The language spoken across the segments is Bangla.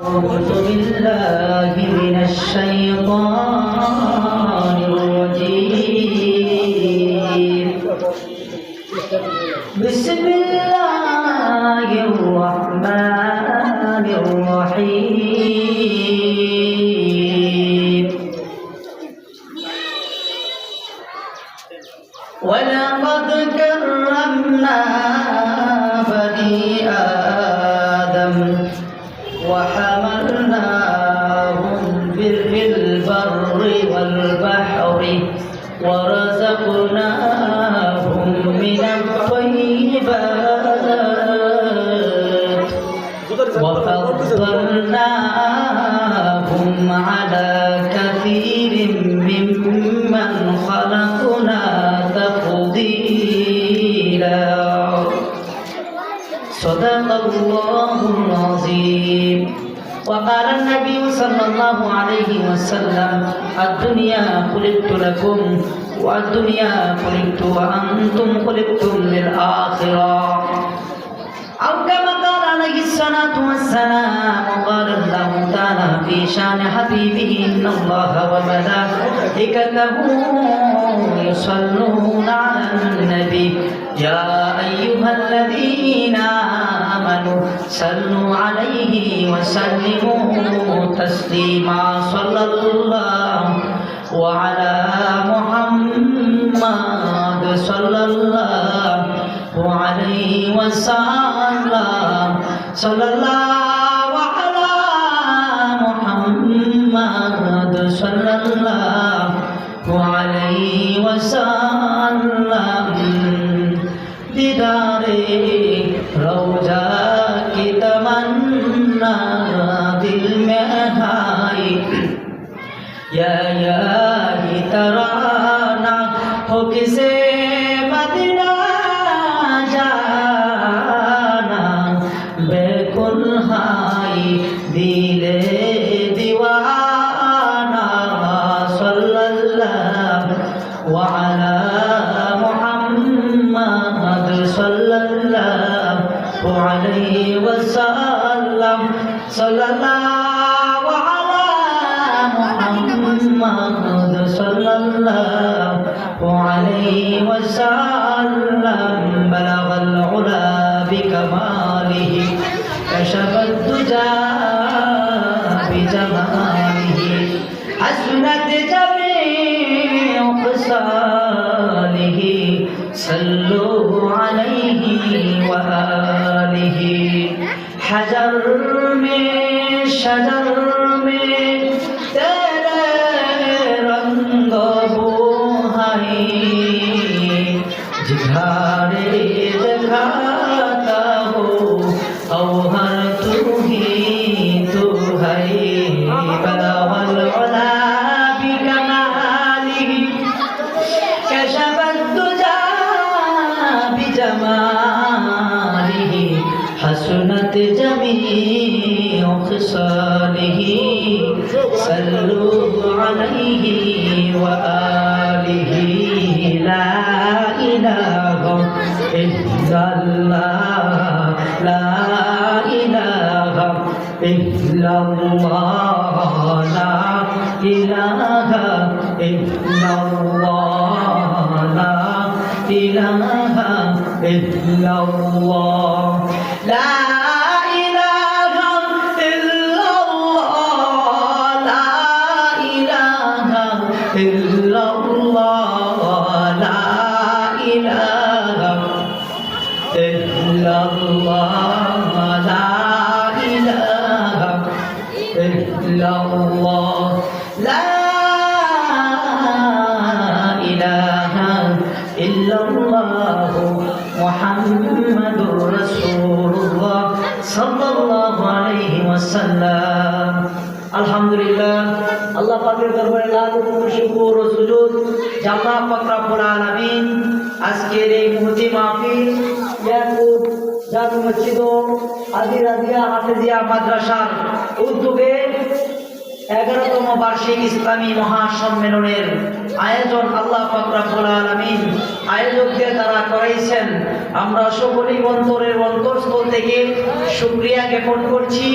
أعوذ بالله من الشيطان الرجيم بسم الله الرحمن الرحيم ولقد كرمنا بني آدم وحملناهم في البر والبحر ورزقناهم من الطيبات وفضلناهم على كثير ممن خلقنا تفضيلا صدق الله العظيم. وقال النبي صلى الله عليه وسلم الدنيا خلقت لكم والدنيا خلقت وأنتم خلقتم للآخرة أو كما قال عليه الصلاة والسلام. وقال الله تعالى في شان حبيبه إن الله وملائكته يصلون على النبي يا أيها الذين آمنوا صلوا عليه وسلموا تسليما صلى الله وعلى محمد صلى الله عليه وسلم صلى الله على محمد صلى الله عليه وسلم दीदारे रोजा की तमन्ना दिल में आई या ही तराना हो किसे मदीना जाना बेकुल हाई दिले दीवाना सल्लल्लाहु अलैहि सल्लल्लाहु अलैहि वसल्लम सल्लल्लाहु अला मुहम्मद सल्लल्लाहु अलैहि वसल्लम बलगल उला बिकमालिहि कशफत दुजा बिजमालिहि हसनत जमीउ खसालिहि सल्लु अलैहि वआलिहि हजर में शजर में तेरे रंग बोहाई जिघारे दिखाता हो औहर तू है बलावल उला बिकमालिहि कशफत दुजा बिजमालिहि हसनत जमीउ खसालिहि सल्लु अलैहि वआलिहि ला इलाहा इल्लल्लाह ला इलाहा इल्लल्लाह ला इलाहा इल्लल्लाह ला इलाहा इल्लल्लाह ला इलाहा इल्लल्लाह ला इलाहा इल्लल्लाह ला इलाहा इल्लल्लाह ला इलाहा इल्लल्लाह ला इलाहा इल्लल्लाह मुहम्मदुर रसूलुल्लाह सल्लल्लाहु अलैहि वसल्लम। আলহামদুলিল্লাহ আল্লাহ পাকের দরবারে লাখ শুকর ও সুজুদ জাল্লাহ পাক রব্বুল আলামিন আজকের এই মুহতি মাহফিল ইয়াকুব জামে মসজিদ ও আদি রাদিয়া হাফেজিয়া মাদ্রাসার উদ্যোগে 11তম বার্ষিক ইসলামী মহাসম্মেলনের আয়োজন আল্লাহ পাক রব্বুল আলামিন আয়োজকদের দ্বারা করাইছেন। আমরা সকলেই অন্তরের অন্তরস্থল থেকে শুকরিয়া জ্ঞাপন করছি।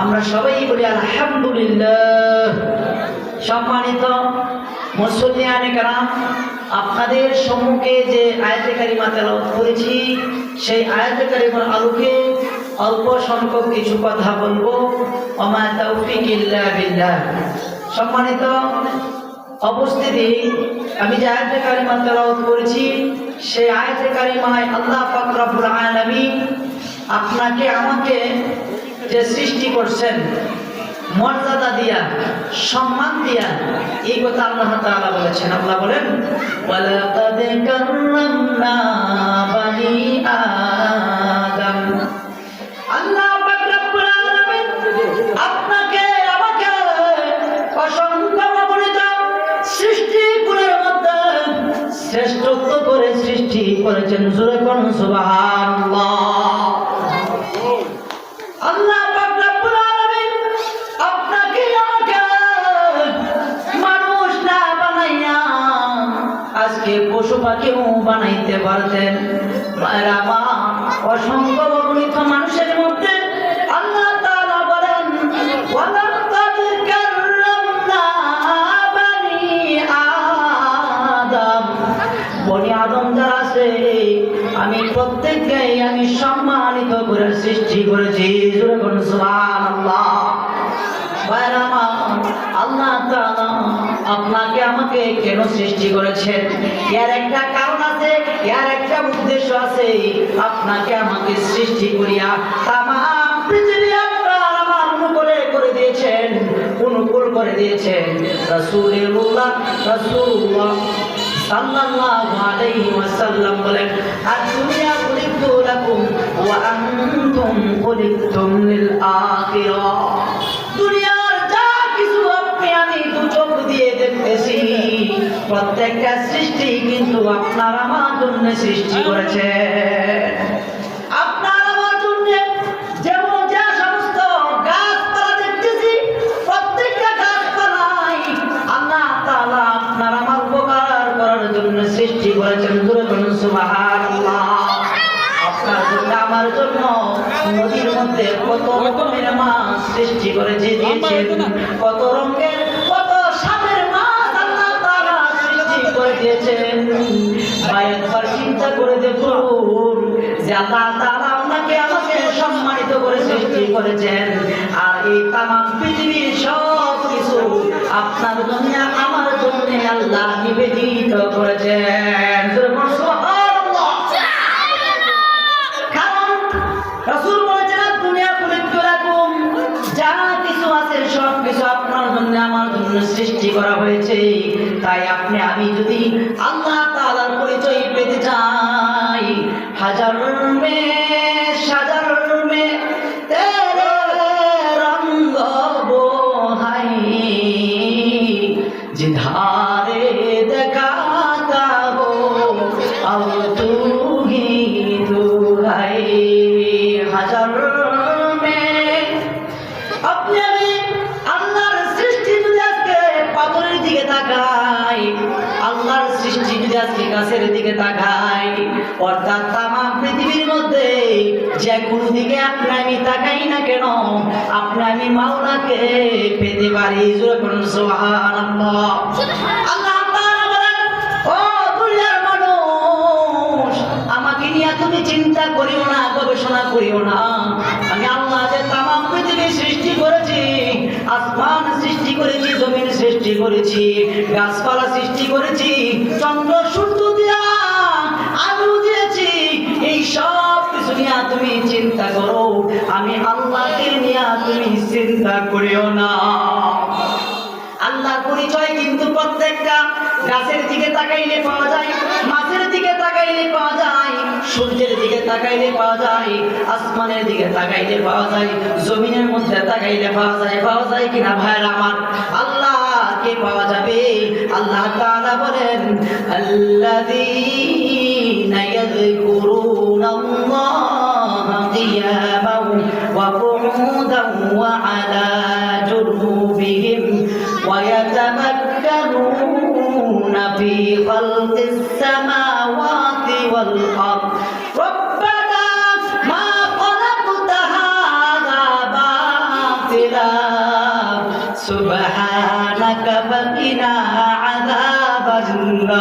আমরা সবাই বলি আলহামদুলিল্লাহ। সম্মানিত মুসল্লিয়ানে কেরাম, আপনাদের সম্মুখে যে আয়াতে কারিমা তেলাওয়াত করেছি সেই আয়াতে কারিমার আলোকে অল্প সংখ্যক কিছু কথা বলবো। ওমা তাওফিক ইল্লা বিল্লাহ। সম্মানিত উপস্থিতি, আমি যে আয়াতে কারিমা তেলাওয়াত করেছি সেই আয়াতে কারিমায় আল্লাহ পাক রব্বুল আলামিন আপনাকে আমাকে যে সৃষ্টি করছেন মর্যাদা দিয়া, সম্মান দিয়া, এই কথা আল্লাহ তাআলা বলেছেন। আল্লাহ বলেন ওয়ালাকাদ কাররামনা বানি আদম। আল্লাহ পাক রব্বুল আলামিন আপনাকে আমাকে অসংখ্য অগণিত সৃষ্টিকুলের মধ্যে শ্রেষ্ঠত্ব করে সৃষ্টি করেছেন। জোরে বলুন সুবহানাল্লাহ। আল্লাহ পাক রব্বুল আলামিন আপনাকে আমাকে মানুষ না বানাইয়া আজকে পশু পাখিও বানাইতে পারতেন। ভাইরা আমার, অসংখ্য অগণিত মানুষের মধ্যে আল্লাহ তাআলা বলেন ওয়ালাকাদ কাররামনা বানি আদম। বনি আদম যারা আছে আমি প্রত্যেককে আমি সম্মানিত করে সৃষ্টি করেছি। জোরে বলুন সুবহানাল্লাহ। ভাইরা আমার, আল্লাহ তাআলা আপনাকে আমাকে কেন সৃষ্টি করেছেন এর একটা কারণ আছে, এর একটা উদ্দেশ্য আছে। আপনাকে আমাকে সৃষ্টি করিয়া তামাম পৃথিবী আপনার আমার অনুকূলে করে দিয়েছেন, অনুকূল করে দিয়েছেন। রাসূলুল্লাহ সাল্লাল্লাহু আলাইহি ওয়াসাল্লাম বলেন আদ-দুনিয়া খুলিকতু লাকুম ওয়া আনতুম খুলিকতুম লিল আখিরাহ। দুনিয়ার যা কিছু আপনি আমি দু চোখ দিয়ে দেখতেছি প্রত্যেকটা সৃষ্টি কিন্তু আপনার আমার জন্য সৃষ্টি করেছে। আপনার আমার জন্য যেমন যে সমস্ত গাছপালা দেখতেছি প্রত্যেকটা গাছপালাই আল্লাহ তাআলা আপনার আমার উপকার করার জন্য সৃষ্টি করেছেন। জোরে বলুন সুবহানাল্লাহ। আপনার জন্য আমার জন্য নদীর মধ্যে কত রকমের মাছ সৃষ্টি করে দিয়েছেন, কত রঙের কত স্বাদের মাছ আল্লাহ তাআলা সৃষ্টি করে দিয়েছেন। ভাই একবার চিন্তা করে দেখুন যে আল্লাহ তাআলা আপনাকে আমাকে সম্মানিত করে সৃষ্টি করেছেন, আর এই তামাম পৃথিবীর সব কিছু আপনার জন্য আমার জন্য আল্লাহ নিবেদিত করেছেন। রাসূল বলেছেন দুনিয়া খুলিকতু লাকুম, যা কিছু আছে সব কিছু আপনার জন্য আমার জন্য সৃষ্টি করা হয়েছে। তাই আপনি আমি যদি আল্লাহ তাআলার পরিচয় পেতে চাই, হাজার মে সাজার মে তেরে রঙ্গ বোহাই জিধারে দেখাতা হো আও তু হি দুহাই। হাজার মে আপনি আমি আল্লাহর সৃষ্টি যদি আজকে পাথরের দিকে তাকাই, আল্লাহর সৃষ্টি যদি আজকে গাছের দিকে তাকাই, অর্থাৎ তামাম পৃথিবীর মধ্যে যে কোনো দিকে আপনি আমি তাকাই না কেন আপনি আমি মাওলাকে পেতে পারি। জোরে বলুন সুবহানাল্লাহ। আল্লাহ তাআলা বলেন ও দুনিয়ার মানুষ, আমাকে নিয়ে তুমি চিন্তা করিও না, গবেষণা করিও না। আমি আল্লাহ যে তামাম পৃথিবী সৃষ্টি করেছি, আসমান সৃষ্টি করেছি, জমিন সৃষ্টি করেছি, গাছপালা সৃষ্টি করেছি, চন্দ্র সূর্য দিয়া আলো দিয়েছি, এই সব কিছু নিয়ে তুমি চিন্তা করো, আমি আল্লাহকে নিয়ে তুমি চিন্তা করিও না। আল্লাহর পরিচয় কিন্তু প্রত্যেকটা গাছের দিকে তাকাইলে পাওয়া যায়, মাছের দিকে তাকাইলে পাওয়া যায়, সূর্যের দিকে তাকাইলে পাওয়া যায়, আসমানের দিকে তাকাইলে পাওয়া যায়, জমিনের মধ্যে তাকাইলে পাওয়া যায় কিনা ভাইরা আমার? আল্লাহকে পাওয়া যাবে। আল্লাহ তাআলা বলেন আল্লাযীনা ইয়াযকুরুনাল্লাহা কিয়ামান ওয়া কুউদান ওয়া আলা জুনুবিহিম সুবহানাকা ফাকিনা আযাবান্নার।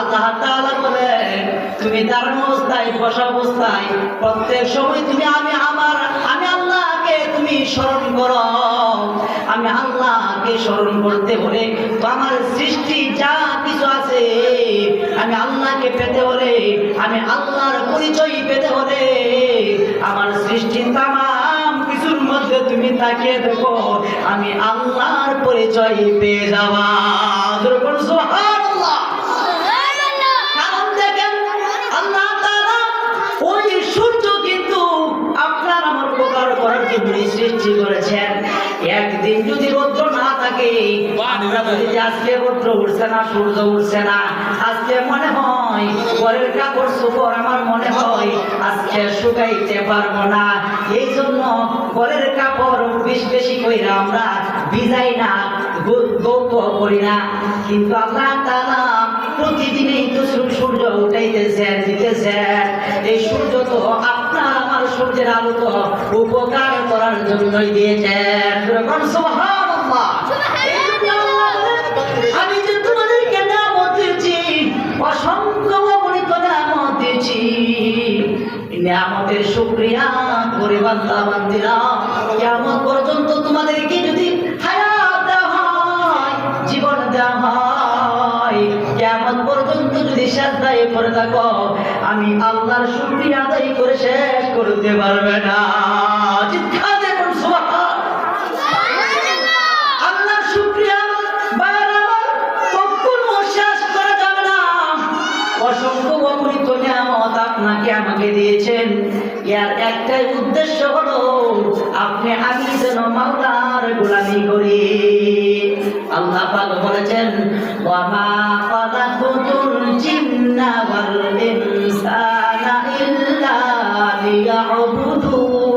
আল্লাহ তাআলা বলেন তুমি দাঁড়ানো অবস্থায়, বসা অবস্থায়, প্রত্যেক সময় তুমি আমি আল্লাহকে তুমি স্মরণ করো। আমি আল্লাহকে স্মরণ করতে হলে তো আমার সৃষ্টি যা কিছু আছে আমি আল্লাহকে পেতে হলে, আমি আল্লাহর পরিচয় পেতে হলে আমার সৃষ্টি তামাম কিছুর মধ্যে তুমি তাকিয়ে দেখো, আমি আল্লাহর পরিচয় পেয়ে যাওয়া। সুবহানাল্লাহ। কারণ দেখেন আল্লাহ তাআলা ওই সূর্য কিন্তু আপনার আমার উপকার করার জন্য সৃষ্টি করেছেন। একদিন যদি রৌদ্র না থাকে, আমরা বলি যে আজকে রৌদ্র উঠছে না, সূর্য উঠছে না, আজকে মনে হয় পরের কাপড় চোপড় আমার মনে হয় আজকে শুকাইতে পারবো না, এই জন্য পরের কাপড় বেশি কইরা আমরা ভিজাই না, গৌত করি না। কিন্তু আল্লাহ তাআলা প্রতিদিনই তো সূর্য উঠাইতেছেন, দিতেছেন। এই সূর্য তো আপনার আমার সূর্যের আলো তো উপকার করার জন্যই দিয়েছেন। সুবহানাল্লাহ। আমি যে তোমাদেরকে নিয়ামত দিয়েছি, অসংখ্য অগণিত নিয়ামত দিয়েছি, নিয়ামতের শুকরিয়া করে বান্দা বান্দিরা কিয়ামত পর্যন্ত তোমাদেরকে যদি হায়াত দেওয়া হয়, জীবন দেওয়া হয়, কিয়ামত পর্যন্ত যদি সাজদায় পড়ে থাকো, আমি আল্লাহর শুকরিয়া আদায় করে শেষ করতে পারবে না। চিৎকার দেখুন সুবহানাল্লাহ। আল্লাহর শুকরিয়া বারবার কখনো শেষ করা যাবে না। অসংখ্য অগণিত নিয়ামত আপনাকে আমাকে দিয়েছেন, এর একটাই উদ্দেশ্য হলো আপনি আমি যেন মাওলার গোলামি করি। আল্লাহ পাক বলেছেন ওয়া মা খালাকুতুল জিন্না ওয়াল ইনসানা ইল্লা লিয়াবুদুন।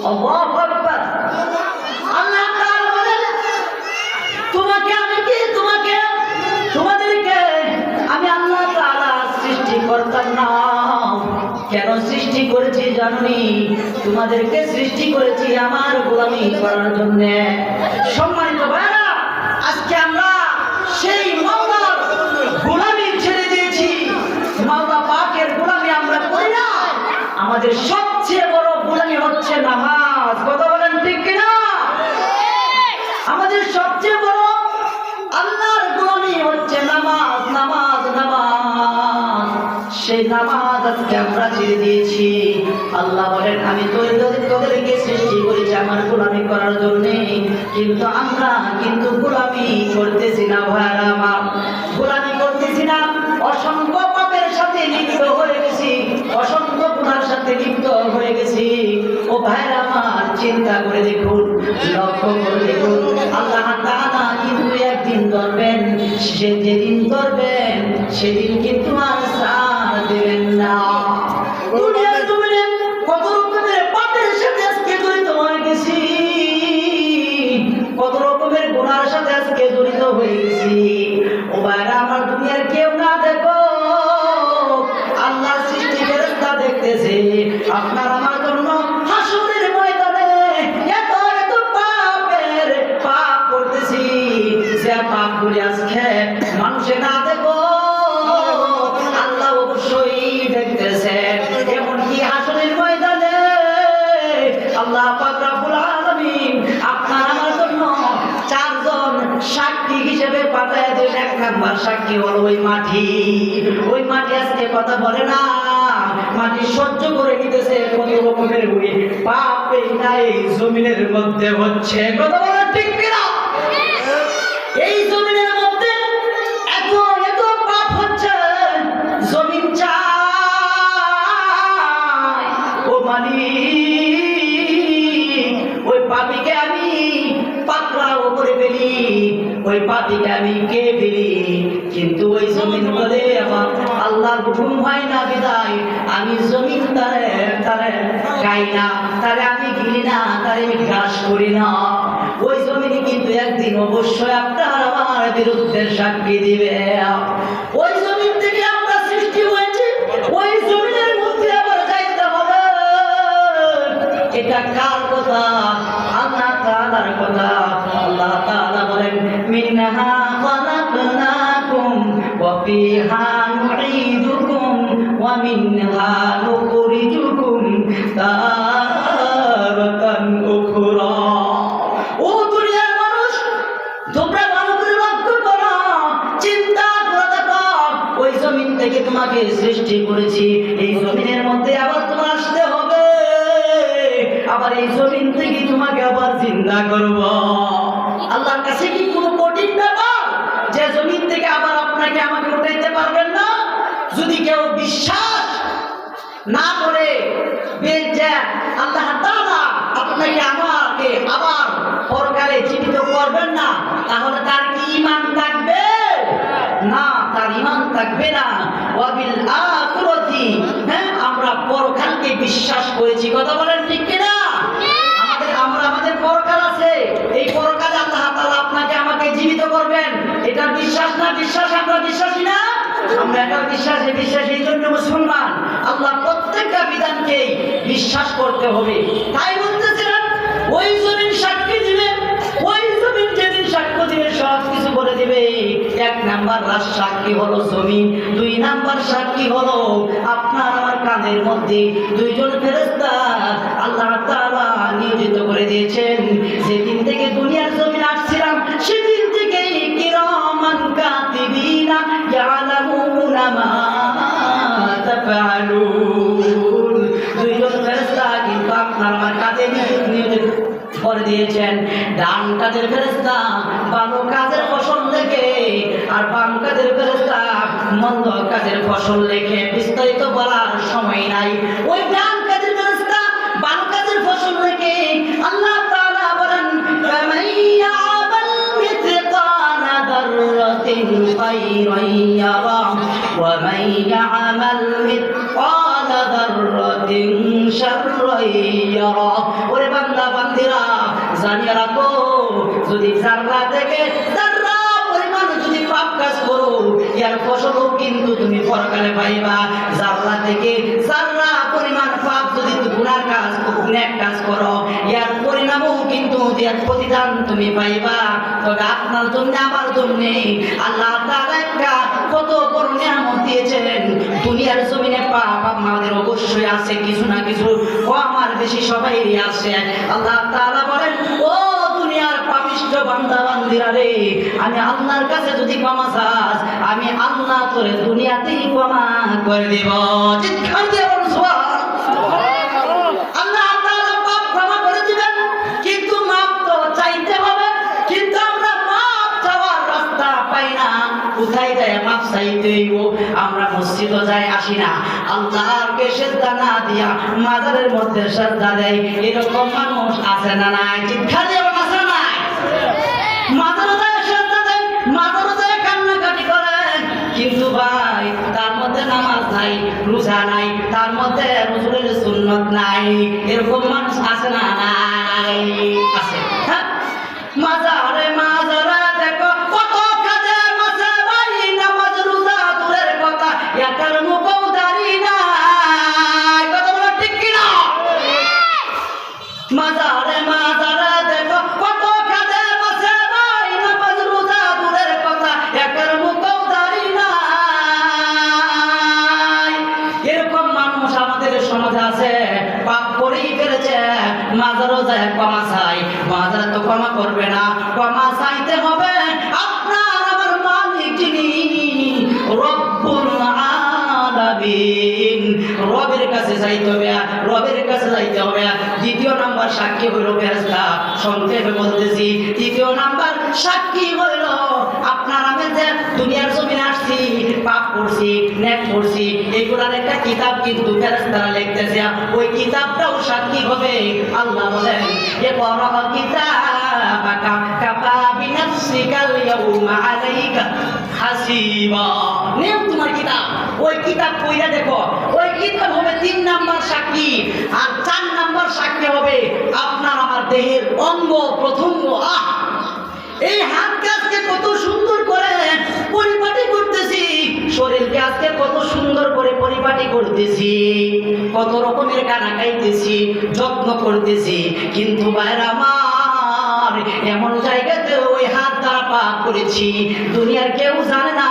আল্লাহু আকবার। আল্লাহ তাআলা বলেন তোমাদেরকে আমি আল্লাহ তাআলা সৃষ্টি করতাম না। কেন সৃষ্টি করেছি জানি? তোমাদেরকে সৃষ্টি করেছি আমার গোলামি করার জন্য। সম্মানিত ভাইরা, আজকে আমরা সেই মাওলার গোলামি ছেড়ে দিয়েছি, মাওলা পাকের গোলামি আমরা করি না। আমাদের সবচেয়ে বড় গোলামি হচ্ছে নামাজ। কথা বলেন ঠিক কিনা? আমাদের সবচেয়ে বড় আল্লাহর গোলামি হচ্ছে নামাজ, নামাজ, নামাজ। সেই নামাজ আজকে আমরা ছেড়ে দিয়েছি। আল্লাহ বলেন আমি তোদেরকে সৃষ্টি করেছি আমার গোলামি করার জন্য, কিন্তু আমরা কিন্তু গোলামি করতেছি না। ভাইরা আমার, গোলামি করতেছি না। অসংখ্য পাপের সাথে লিপ্ত হয়ে গেছি, অসংখ্য গুনার সাথে লিপ্ত হয়ে গেছি। ও ভাইরা আমার, চিন্তা করে দেখুন, লক্ষ্য করে দেখুন, আল্লাহ তাআলা কিন্তু একদিন ধরবেন, সে যেদিন ধরবেন সেদিন কিন্তু আর ছাড় দেবেন না। দুনিয়ার জমিনে কত রকমের পাপের সাথে আজকে জড়িত হয়ে গেছি, কত রকমের গুনার সাথে আজকে জড়িত হয়ে গেছি। ও ভাইরা আমার, দুনিয়ার কেউ না দেখো, আল্লাহ সৃষ্টি ফেরেশতা দেখতেছে আপনার আমার জন্য হাসরের ময়দানে এত এত পাপ করতেছি, যে পাপ করে আজকে মানুষে না দেখো, আল্লাহ অবশ্যই দেখতেছে। এমনকি হাসরের ময়দানে আল্লাহ পাক রব্বুল আলামিন আপনার আমার জন্য চারজন সাক্ষী হিসেবে পাঠায় দেন। এক নাম্বার সাক্ষী হলো ওই মাটি। ওই মাটি আজকে কথা বলে না, মাটি সহ্য করে নিতেছে কত রকমের ওই পাপ এই জমিনের মধ্যে হচ্ছে। কথা বলে ঠিক কিনা? এই জমিনের মধ্যে এত এত পাপ হচ্ছে, জমিন চায় ও মালিক ওই পাপীকে আমি পাকড়াও করে ফেলি, ওই পাপীকে আমি কে ফেলি, কিন্তু ওই জমিন বলে আমার আল্লাহর হুকুম হয় না বিদায় আমি জমিন তারে খাই না, তারে আমি গিলি না, তারে আমি ঘাস করি না। ওই জমিনে কিন্তু একদিন অবশ্যই আপনার আমার বিরুদ্ধে সাক্ষী দিবে। ওই জমিন থেকে আমরা সৃষ্টি হয়েছে, ওই জমিনের মধ্যে আবার যাইতে হবে। এটা কার কথা? আল্লাহ তাআলার কথা। আল্লাহ তাআলা বলেন মিনহা খালাকনাকুম ওয়া ফিহা নুঈদুকুম ওয়া মিনহা নুখরিজুকুম তারাতান উখরা। ও দুনিয়ার মানুষ, তোমরা ভালো করে লক্ষ্য করো, চিন্তা করে দেখো, ওই জমিন থেকে তোমাকে সৃষ্টি করেছি, এই জমিনের মধ্যে আবার তোমার আসতে হবে, আবার এই জমিন থেকে তোমাকে আবার জিন্দা করব। আল্লাহর কাছে কি কোনো কঠিন ব্যাপার যে জমিন থেকে আবার আপনাকে আমাকে উঠাইতে পারবেন না? যদি কেউ বিশ্বাস না করে যে আল্লাহ তাআলা আপনাকে আমাকে আবার পরকালে জীবিত করবেন না, তাহলে তার কি ঈমান থাকবে? না, তার ঈমান থাকবে না। ওয়াবিল আখিরাতি, হ্যাঁ, আমরা পরকালকে বিশ্বাস করেছি, কথা বলেন ঠিক কিনা? আমাদের পরকাল আছে, এই পরকালে আল্লাহ তাআলা আপনাকে আমাকে জীবিত করবেন, এটা বিশ্বাস না? বিশ্বাস, আমরা বিশ্বাসী না? আমরা এটা বিশ্বাসী, এই জন্য মুসলমান। আল্লাহ প্রত্যেকটা বিধানকে বিশ্বাস করতে হবে। তাই বলতেছিলাম, ওই জমিন সাক্ষী দিবে, ওই জমিন যেদিন সাক্ষ্য দিবে সব কিছু বলে দিবে। এক নাম্বার সাক্ষী হলো জমিন, দুই নাম্বার সাক্ষী হলো আপনার আমার কানের মধ্যে দুইজন ফেরেশতা আল্লাহ তাআলা নিয়োজিত করে দিয়েছেন। যেদিন থেকে দুনিয়ার জমিন আসছিলাম সেদিন থেকে কিরামান কাতিবিনা ইয়ালামুনা মা তাফআলুন, দুইজন ফেরেশতা কিন্তু আপনার আমার কাছে নিয়োজিত করে দিয়েছেন। ডান কাজের ফেরেশতা ভালো কাজের ফসল লেখে, আর বাম কাজের ফেরেশতা মন্দ কাজের ফসল লেখে। বিস্তারিত বলার সময় নাই। ওই ডান কাজের ফেরেশতা ভালো কাজের ফসল লেখে। আল্লাহ তাআলা বলেন ফামাইয়ামাল মিথকালা দাররাতিন খায়রান ইয়ারা ওয়া মাইয়ামাল মিথকালা দাররাতিন শাররান ইয়ারা। ওরে বান্দা বান্দিরা, জানিয়ে রাখো, যদি জাররা থেকে জাররা পরিমাণ যদি পাপ কাজ করো, এর ফসলও কিন্তু তুমি পরকালে পাইবা। জাররা থেকে জাররা পরিমাণ পাপ যদি গুনার কাজ, নেক কাজ করো, এর পরিণামও কিন্তু এর প্রতিদান তুমি পাইবা। তবে আপনার জন্য, আমার জন্য আল্লাহ তাআলা একটা কত বড় নিয়ামত দিয়েছেন। দুনিয়ার জমিনে পাপ আমাদের অবশ্যই আছে, কিছু না কিছু কম আর বেশি সবাইরই আছে। আল্লাহ তাআলা বলেন, ও দুনিয়ার পাপিষ্ঠ বান্দা বান্দিরা রে, আমি আল্লাহর কাছে যদি ক্ষমা চাস, আমি আল্লাহ তোরে দুনিয়াতেই ক্ষমা করে দেব। চিৎকার দিয়ে বলুন সুবহানাল্লাহ। আল্লাহ তাআলা পাপ ক্ষমা করে দিবেন, কিন্তু মাপ তো চাইতে হবে। কিন্তু আমরা মাপ চাওয়ার রাস্তা পাই না, কোথায় যায় মাপ চাইতে হইব? আমরা মসজিদে যাই, আসি না, আল্লাহকে সিজদা না দিয়া মাজারের মধ্যে সিজদা দেয়। এরকম মানুষ আছে না নাই? চিৎকার দিয়ে বলুন, আছে না নাই? মাজারে যায় সিজদা দেয়, মাজারে যায় কান্নাকাটি করে, কিন্তু ভাই তার মধ্যে নামাজ নাই, রোজা নাই, তার মধ্যে রসুলের সুন্নাত নাই। এরকম মানুষ আছে না নাই? আছে। হ্যাঁ, মাজারে মাজারে দেখো কত কাজের মাঝে ভাই, নামাজ রোজা দূরের কথা, এটার মুখও দাড়ি নাই। কথা বলো ঠিক কিনা? মাজারে মাজারে দেখো কত কাজের মাঝে ভাই, নামাজ রোজা দূরের কথা, এটার মুখও দাড়ি নাই। এরকম মানুষ আমাদের সমাজে আছে, পাপ করেই ফেলেছে, মাজারও যায় ক্ষমা চাই। মাজার তো ক্ষমা করবে না, ক্ষমা চাইতে হবে আপনার আমার মালিক যিনি রব্বুল আলামিন, রবের কাছে যাইতে হবে, রবের কাছে যাইতে হবে। দ্বিতীয় নাম্বার সাক্ষী হইল ফেরেশতা, সংক্ষেপে বলতেছি। তৃতীয় নাম্বার সাক্ষী হইল আপনার আমি যে দুনিয়ার জমিনে আসছি, পাপ করছি, নেক করছি, এগুলার একটা কিতাব কিন্তু ফেরেশতারা লিখতেছে, ওই কিতাবটাও সাক্ষী হবে। আল্লাহ বলেন, এ পড়া কিতাবাকা কাফা বিনাফসিকাল ইয়াউমা আলাইকা হাসিবা। নেও তোমার কিতাব, ওই কিতাব পড়ে দেখো, ওই কিতাব হবে 3 নাম্বার সাক্ষী। আর 4 নাম্বার সাক্ষী হবে আপনার আমার দেহের অঙ্গ প্রত্যঙ্গ। এই হাতকে আজকে কত সুন্দর করে পরিপাটি করতেছি, শরীরকে আজকে কত সুন্দর করে পরিপাটি পরিপাটি করতেছি, কত রকমের কানা খাইতেছি, যত্ন করতেছি, কিন্তু ভাইরা আমার এমন জায়গাতে ওই হাত দ্বারা পাপ করেছি, দুনিয়ার কেউ জানে না,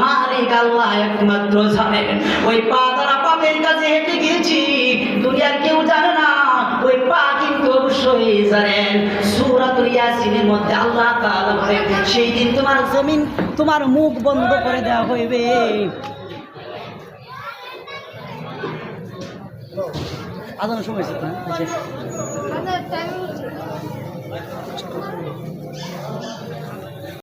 মালিক আল্লাহ একমাত্র জানেন। ওই পা দ্বারা পাপের কাছে হেঁটে গিয়েছি, দুনিয়ার কেউ জানে না, ওই পা কিন্তু অবশ্যই জানেন। সূরাতুল ইয়াসিনের মধ্যে আল্লাহ তাআলা বলেন, সেই দিন তোমার জমিন, তোমার মুখ বন্ধ করে দেওয়া হইবে। আদান সময় আছে না? আচ্ছা